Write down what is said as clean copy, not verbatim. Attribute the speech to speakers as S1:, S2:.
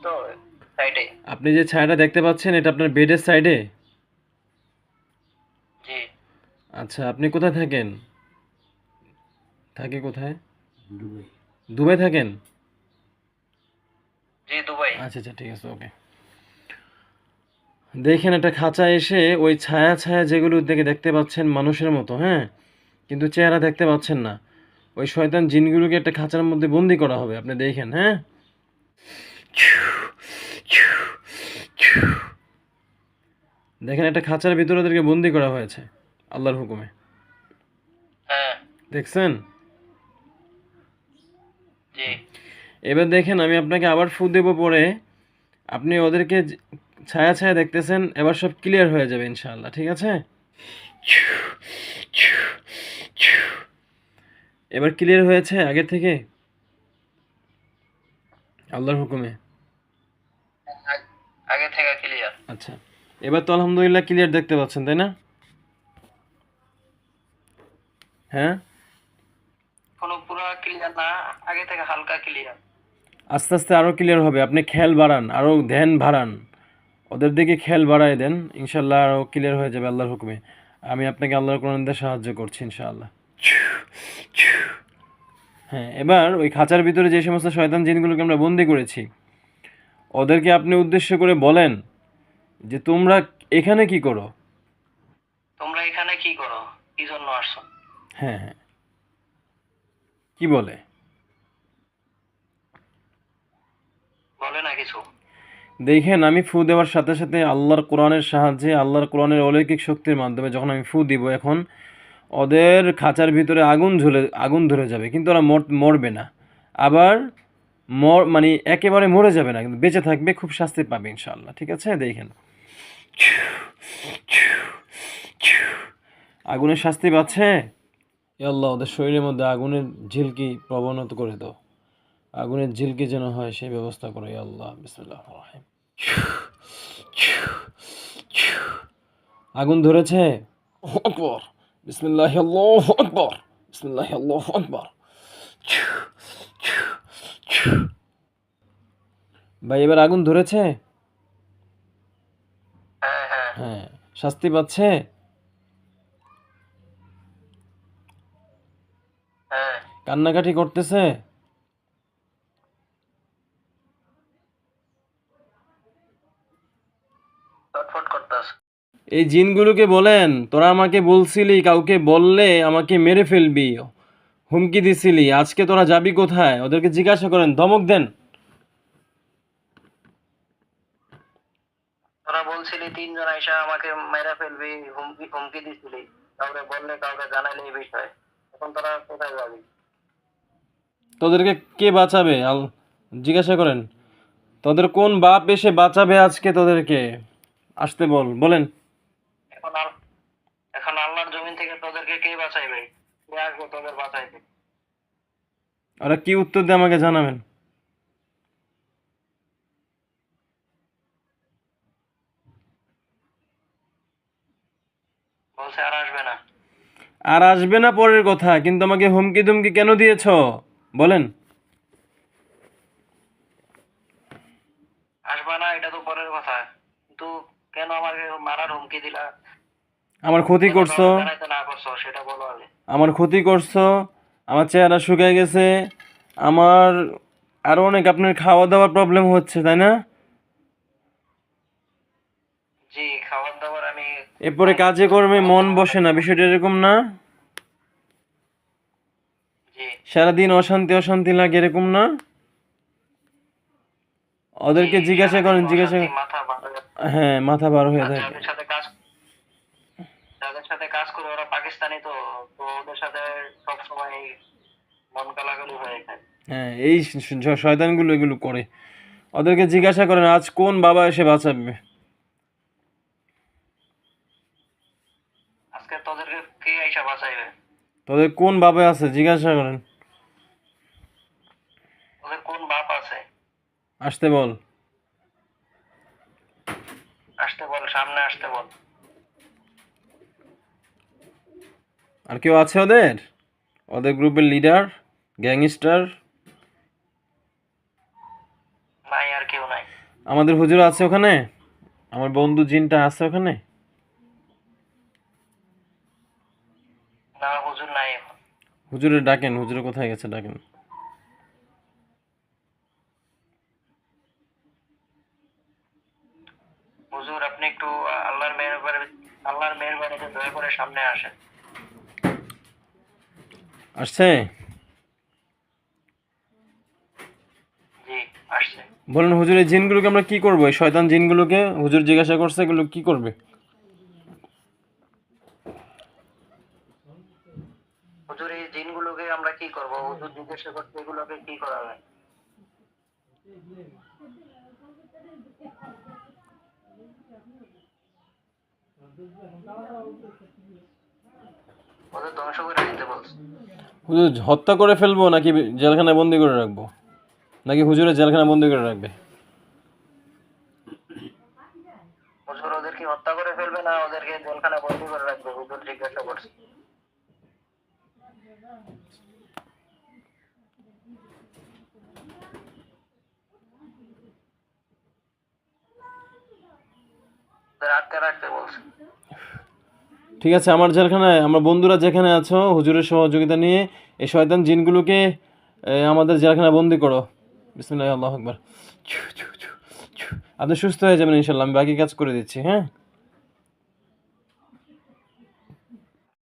S1: তো সাইডে।
S2: আপনি যে ছায়াটা দেখতে পাচ্ছেন এটা আপনার বেডের সাইডে?
S1: জি।
S2: আচ্ছা, আপনি কোথায় থাকেন? থাকে কোথায়? দুবাই। দুবাই থাকেন?
S1: জি, দুবাই।
S2: আচ্ছা আচ্ছা, ঠিক আছে, ওকে। দেখেন একটা খাঁচায় এসে ওই ছায়া ছায়া যেগুলো থেকে দেখতে পাচ্ছেন মানুষের মতো, হ্যাঁ, কিন্তু চেহারা দেখতে পাচ্ছেন না, ওই শয়তান জিনগুলোকে একটা খাঁচার মধ্যে বন্দি করা হবে, আপনি দেখেন, হ্যাঁ। দেখেন একটা খাঁচার ভিতরে ওদেরকে বন্দি করা হয়েছে আল্লাহর হুকুমে।
S1: হ্যাঁ।
S2: দেখছেন?
S1: জি।
S2: এবার দেখেন আমি আপনাকে আবার ফু দেব পরে, আপনি ওদেরকে ছায়া ছায়া দেখতেছেন, এবার সব ক্লিয়ার হয়ে যাবে ইনশাআল্লাহ, ঠিক আছে? এবার ক্লিয়ার হয়েছে আগের থেকে আল্লাহর হুকুমে?
S1: আগে থেকে ক্লিয়ার।
S2: আচ্ছা, এবার তো আলহামদুলিল্লাহ ক্লিয়ার দেখতে পাচ্ছেন, তাই না? হ্যাঁ।
S1: কোনো পুরো ক্লিয়ার না, আগে থেকে হালকা ক্লিয়ার।
S2: আস্তে আস্তে আরও ক্লিয়ার হবে, আপনি খেয়াল বাড়ান, আরও ধ্যান বাড়ান, ওদের দিকে খেয়াল বাড়ায় দেন, ইনশাল্লাহ আরও ক্লিয়ার হয়ে যাবে আল্লাহর হুকুমে। আমি আপনাকে আল্লাহর কোরআন দিয়ে সাহায্য করছি ইনশাআল্লাহ। হ্যাঁ, এবার ওই খাঁচার ভিতরে যে সমস্ত শয়তান জিনগুলোকে আমরা বন্দি করেছি, ওদেরকে আপনি উদ্দেশ্য করে বলেন যে তোমরা এখানে কি করো?
S1: তোমরা এখানে কি করো? কি জন্য আসছো?
S2: হ্যাঁ হ্যাঁ, কি বলে?
S1: বলে না কিছু?
S2: দেখেন আমি ফু দেওয়ার সাথে সাথে আল্লাহর কোরআনের সাহায্যে, আল্লাহর কোরআনের অলৌকিক শক্তির মাধ্যমে যখন আমি ফু দিব এখন, ওদের খাঁচার ভিতরে আগুন ধরে যাবে, কিন্তু ওরা মরবে না। আবার মানে একেবারে মরে যাবে না, কিন্তু বেঁচে থাকবে, খুব শাস্তি পাবে ইনশাআল্লাহ, ঠিক আছে? দেখেন আগুনের শাস্তি পাচ্ছে। এ আল্লাহ, ওদের শরীরের মধ্যে আগুনের ঝিলকি প্রবণত করে দাও, আগুনের ঝিলকি যেন হয় সেই ব্যবস্থা করো ইয়া আল্লাহ। বিসমিল্লাহির রহমানির রহিম। আগুন ধরেছে। আল্লাহু আকবার। বিসমিল্লাহি আল্লাহু আকবার। বিসমিল্লাহি আল্লাহু আকবার। ভাই এবার আগুন ধরেছে?
S1: হ্যাঁ, হ্যাঁ,
S2: হ্যাঁ। শাস্তি পাচ্ছে?
S1: হ্যাঁ।
S2: কান্নাকাটি করতেছে?
S1: ছটফট করতাস।
S2: এই জিনগুলোকে বলেন তোরা আমাকে বলছিলি কাউকে বললে আমাকে মেরে ফেলবি, হুমকি দিছিলি, আজকে তোরা যাবি কোথায়? ওদেরকে জিজ্ঞাসা করেন, ধমক দেন।
S1: তোরা বলছিলি ৩ জন আইসা আমাকে মেরে ফেলবি, হুমকি হুমকি দিছিলি। কাউকে বললে, কাউকে জানাইলে এই বিষয়ে। এখন তোরা কোথায় যাবি?
S2: তোদেরকে কে বাঁচাবে? জিজ্ঞাসা করেন, তোদের কোন বাপ এসে বাঁচাবে আজকে তোদেরকে? আসতে বলেন।
S1: এখন এখন আল্লাহর জমিন থেকে তোদেরকে কে বাঁচাইবে? কে আসবে তোদের বাঁচাইতে?
S2: ওরা কি উত্তর দিয়ে আমাকে জানাবেন।
S1: বলছে আর আসবে না।
S2: আর আসবে না পরের কথা, কিন্তু আমাকে হুমকি দুমকি কেন দিয়েছ বলেন।
S1: আসবে না এটা তো পরের কথা, কিন্তু কেন আমাকে মারার হুমকি দিলা?
S2: আমার ক্ষতি
S1: কেন
S2: করছো,
S1: কাউকে জানাইতে না করছো সেটা বলো আগে।
S2: আমার ক্ষতি করছো, আমার চেহারা শুকিয়ে গেছে, আমার আরো অনেক আপনার খাওয়া দাওয়ার প্রবলেম হচ্ছে, তাই না?
S1: জি, খাবার দাবার আমি
S2: এরপরে কাজে কর্মে
S1: খাবার
S2: মন
S1: দাবার
S2: বসে
S1: অনেক
S2: না,
S1: কম।
S2: বিষয়টা এরকম না?
S1: জি।
S2: সারাদিন অশান্তি অশান্তি লাগে, এরকম না?
S1: জি,
S2: ওদেরকে জিজ্ঞাসা
S1: সারাদিন
S2: করেন, জিজ্ঞাসা।
S1: অশান্তি, মাথা ভালো।
S2: হ্যাঁ, মাথা বার হয়ে
S1: আর
S2: থাকে।
S1: যাদের সাথে কাজ করে ওরা পাকিস্তানি, তো তো ওদের সাথে সব সময় মন কালাকালি হয়ে যায়।
S2: হ্যাঁ, এই শয়তানগুলো এগুলো করে। ওদেরকে জিজ্ঞাসা করেন আজ কোন বাবা এসে বাঁচাবে।
S1: আজকে তোদেরকে কে আইসা বাঁচাইবে?
S2: তোদের কোন বাবা আছে জিজ্ঞাসা করেন।
S1: ওদের কোন বাপ আছে?
S2: আসতে বল।
S1: আসতে বল, সামনে আসতে বল।
S2: আর কেউ আছে ওদের? ওদের গ্রুপের লিডার, গ্যাংস্টার?
S1: নাই, আর কেউ নাই।
S2: আমাদের হুজুর আছে ওখানে? আমার বন্ধু জিনটা আছে ওখানে?
S1: না, হুজুর নাই এখন।
S2: হুজুরে ডাকেন, হুজুরে কোথায় গেছে ডাকেন।
S1: হুজুর, আপনি একটু আল্লাহর মেহেরবানিতে দয়া করে সামনে আসেন।
S2: আসছে?
S1: জি, আসছে।
S2: বলেন হুজুর, এই জিনগুলোকে আমরা কি করবো? এই শয়তান জিনগুলোকে হুজুর জিজ্ঞাসা করছে এগুলো কি করবে?
S1: হুজুর, এই জিনগুলোকে আমরা কি করব? হুজুর জিজ্ঞাসা করতে এগুলোকে কি করা যায়? ওদের ধ্বংস করে দিতে বলছে।
S2: হুজুর হত্যা করে ফেলবো নাকি জেলখানায় বন্দি করে রাখবো? নাকি হুজুরে জেলখানায় বন্দি করে রাখবে?
S1: হুজুর ওদেরকে হত্যা করে ফেলবে না ওদেরকে জেলখানায় বন্দি করে রাখবে? হুজুর জিজ্ঞাসা করছে। ওদের আটকে রাখতে বলছে।
S2: ঠিক আছে, আমার জেলখানায়, আমার বন্ধুরা যেখানে আছো হুজুরের সহযোগিতা নিয়ে এই শয়তান জিনগুলোকে আমাদের জেলখানায় বন্দি করো। বিসমিল্লাহ, আল্লাহু আকবার। ছু, ছু, ছু, ছু। আপনি সুস্থ হয়ে যাবেন ইনশাল্লাহ, আমি বাকি কাজ করে দিচ্ছি, হ্যাঁ?